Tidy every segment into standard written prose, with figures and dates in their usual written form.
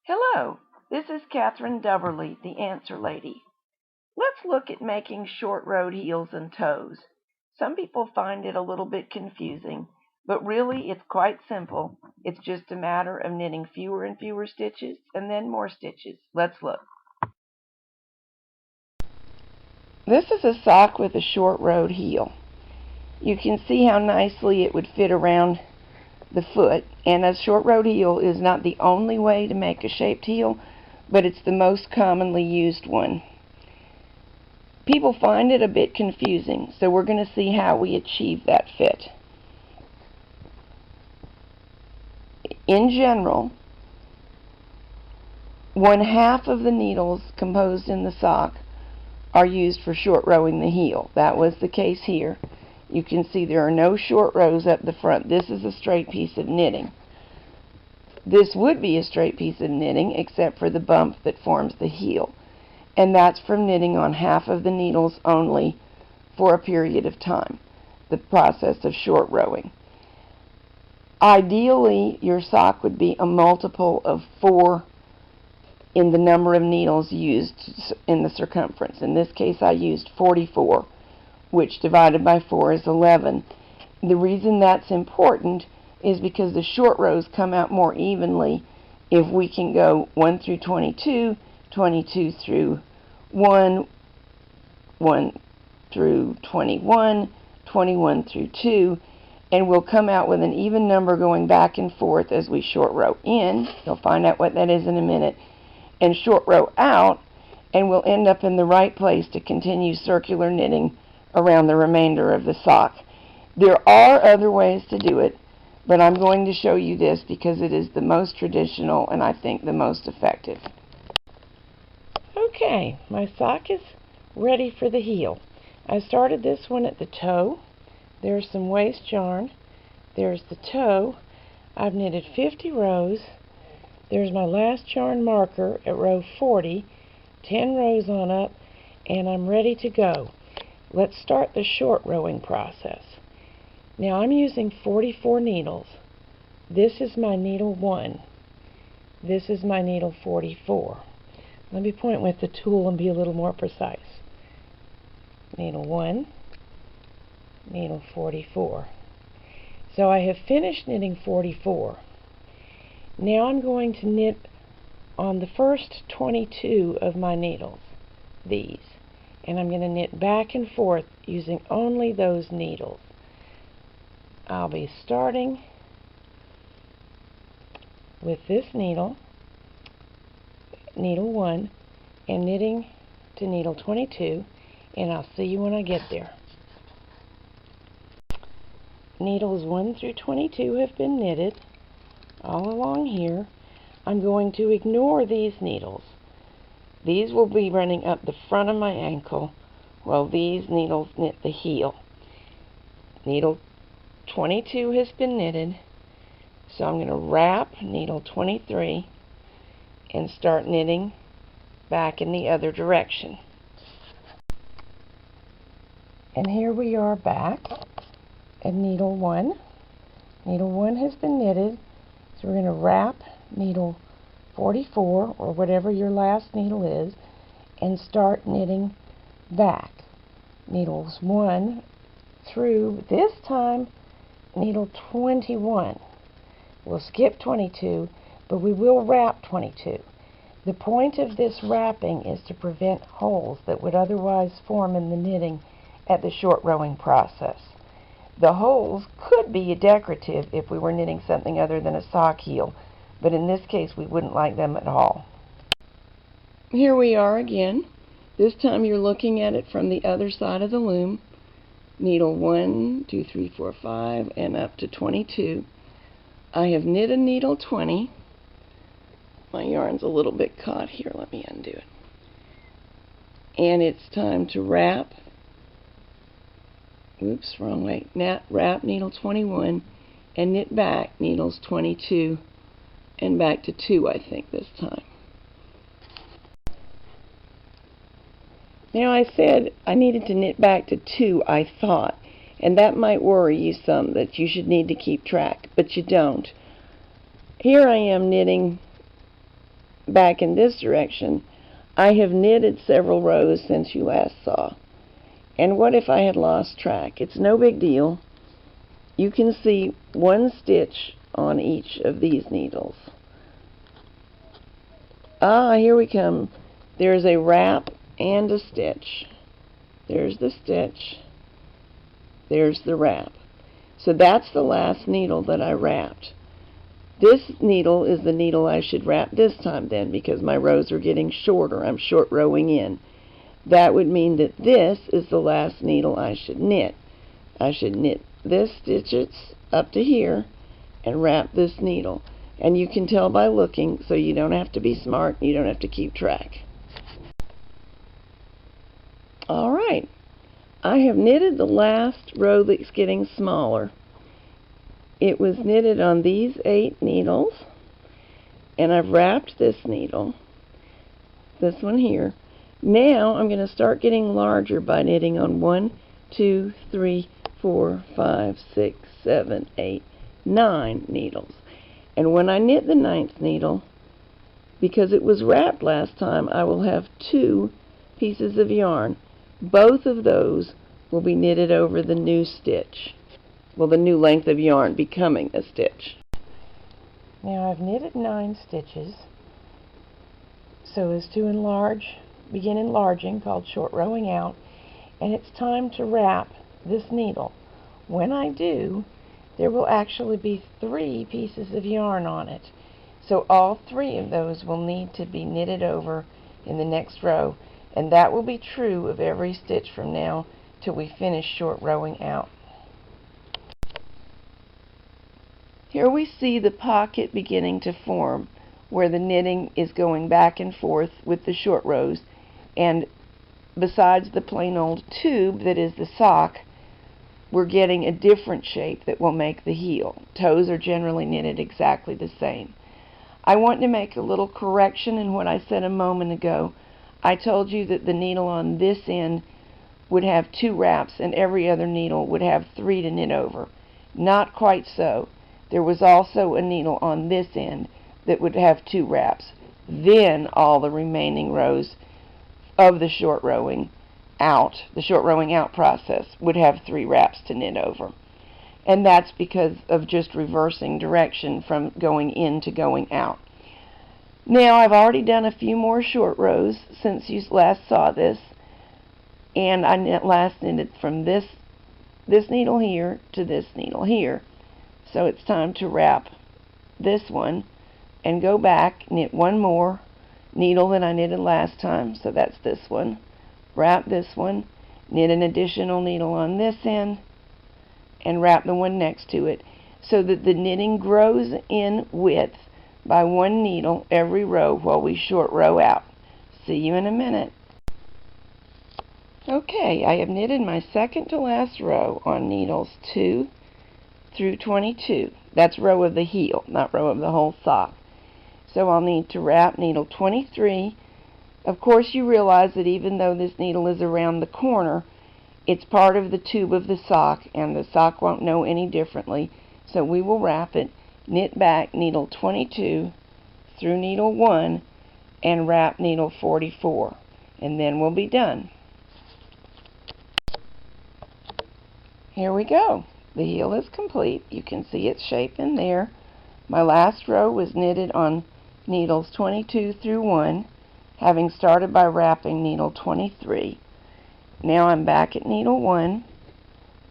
Hello, this is Catherine Duberly, the Answer Lady. Let's look at making short-rowed heels and toes. Some people find it a little bit confusing, but really it's quite simple. It's just a matter of knitting fewer and fewer stitches and then more stitches. Let's look. This is a sock with a short-rowed heel. You can see how nicely it would fit around the foot, and a short-rowed heel is not the only way to make a shaped heel, but it's the most commonly used one. People find it a bit confusing, so we're going to see how we achieve that fit. In general, 1/2 of the needles composed in the sock are used for short rowing the heel. That was the case here. You can see there are no short rows up the front. This is a straight piece of knitting. This would be a straight piece of knitting except for the bump that forms the heel, and that's from knitting on 1/2 of the needles only for a period of time, the process of short rowing. Ideally, your sock would be a multiple of 4 in the number of needles used in the circumference. In this case, I used 44, which divided by 4 is 11. The reason that's important is because the short rows come out more evenly if we can go 1 through 22, 22 through 1, 1 through 21, 21 through 2, and we'll come out with an even number going back and forth as we short row in. You'll find out what that is in a minute. And short row out, and we'll end up in the right place to continue circular knitting around the remainder of the sock. There are other ways to do it, but I'm going to show you this because it is the most traditional and I think the most effective. Okay, my sock is ready for the heel. I started this one at the toe. There's some waste yarn. There's the toe. I've knitted 50 rows. There's my last yarn marker at row 40, 10 rows on up, and I'm ready to go. Let's start the short rowing process. Now I'm using 44 needles. This is my needle 1. This is my needle 44. Let me point with the tool and be a little more precise. Needle 1, needle 44. So I have finished knitting 44. Now I'm going to knit on the first 22 of my needles, these, and I'm going to knit back and forth using only those needles. I'll be starting with this needle, needle 1, and knitting to needle 22, and I'll see you when I get there. Needles 1 through 22 have been knitted all along here. I'm going to ignore these needles. These will be running up the front of my ankle while these needles knit the heel. Needle 22 has been knitted, so I'm going to wrap needle 23 and start knitting back in the other direction. And here we are back at needle 1. Needle 1 has been knitted, so we're going to wrap needle 44, or whatever your last needle is, and start knitting back. Needles 1 through, this time, needle 21. We'll skip 22, but we will wrap 22. The point of this wrapping is to prevent holes that would otherwise form in the knitting at the short rowing process. The holes could be decorative if we were knitting something other than a sock heel, but in this case we wouldn't like them at all. Here we are again. This time you're looking at it from the other side of the loom. Needle 1, 2, 3, 4, 5, and up to 22. I have knit a needle 20. My yarn's a little bit caught here. Let me undo it. And it's time to wrap. Oops, wrong way. Wrap needle 21 and knit back needles 22 and back to 2, I think, this time. Now I said I needed to knit back to 2, I thought, and that might worry you some, that you should need to keep track, but you don't. Here I am knitting back in this direction, I have knitted several rows since you last saw. And what if I had lost track? It's no big deal. You can see one stitch on each of these needles. Ah, here we come. There's a wrap and a stitch. There's the stitch. There's the wrap. So that's the last needle that I wrapped. This needle is the needle I should wrap this time then, because my rows are getting shorter. I'm short rowing in. That would mean that this is the last needle I should knit. I should knit this stitches up to here and wrap this needle. And you can tell by looking, so you don't have to be smart, you don't have to keep track. Alright, I have knitted the last row that's getting smaller. It was knitted on these 8 needles, and I've wrapped this needle, this one here. Now I'm going to start getting larger by knitting on 1, 2, 3, 4, 5, 6, 7, 8, 9 needles. And when I knit the 9th needle, because it was wrapped last time, I will have 2 pieces of yarn. Both of those will be knitted over the new stitch. Well, the new length of yarn becoming a stitch. Now I've knitted 9 stitches so as to begin enlarging, called short rowing out, and it's time to wrap this needle. When I do, there will actually be 3 pieces of yarn on it. So all 3 of those will need to be knitted over in the next row, and that will be true of every stitch from now till we finish short rowing out. Here we see the pocket beginning to form, where the knitting is going back and forth with the short rows, and besides the plain old tube that is the sock, we're getting a different shape that will make the heel. Toes are generally knitted exactly the same. I want to make a little correction in what I said a moment ago. I told you that the needle on this end would have 2 wraps and every other needle would have 3 to knit over. Not quite so. There was also a needle on this end that would have 2 wraps. Then all the remaining rows of the short rowing out process would have 3 wraps to knit over. And that's because of just reversing direction from going in to going out. Now I've already done a few more short rows since you last saw this, and I last knitted from this needle here to this needle here. So it's time to wrap this one and go back, knit one more needle that I knitted last time, so that's this one. Wrap this one, knit an additional needle on this end, and wrap the one next to it, so that the knitting grows in width by 1 needle every row while we short row out. See you in a minute. Okay, I have knitted my second to last row on needles 2 through 22. That's row of the heel, not row of the whole sock. So I'll need to wrap needle 23. Of course, you realize that even though this needle is around the corner, it's part of the tube of the sock, and the sock won't know any differently. So we will wrap it, knit back needle 22 through needle 1, and wrap needle 44. And then we'll be done. Here we go. The heel is complete. You can see its shape in there. My last row was knitted on needles 22 through 1, having started by wrapping needle 23. Now I'm back at needle 1,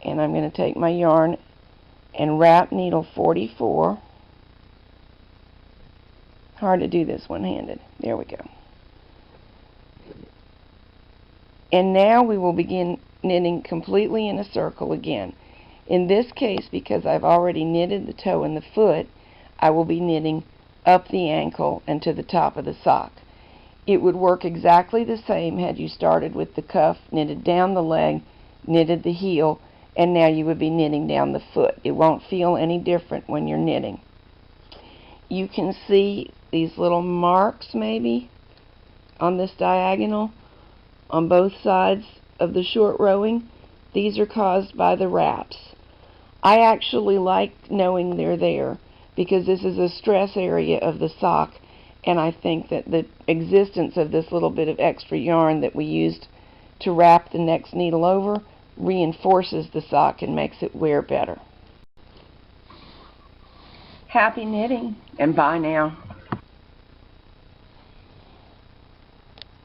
and I'm going to take my yarn and wrap needle 44. Hard to do this one-handed. There we go. And now we will begin knitting completely in a circle again. In this case, because I've already knitted the toe and the foot, I will be knitting up the ankle and to the top of the sock. It would work exactly the same had you started with the cuff, knitted down the leg, knitted the heel, and now you would be knitting down the foot. It won't feel any different when you're knitting. You can see these little marks maybe on this diagonal on both sides of the short rowing. These are caused by the wraps. I actually like knowing they're there because this is a stress area of the sock, And I think that the existence of this little bit of extra yarn that we used to wrap the next needle over reinforces the sock and makes it wear better. Happy knitting, and bye now.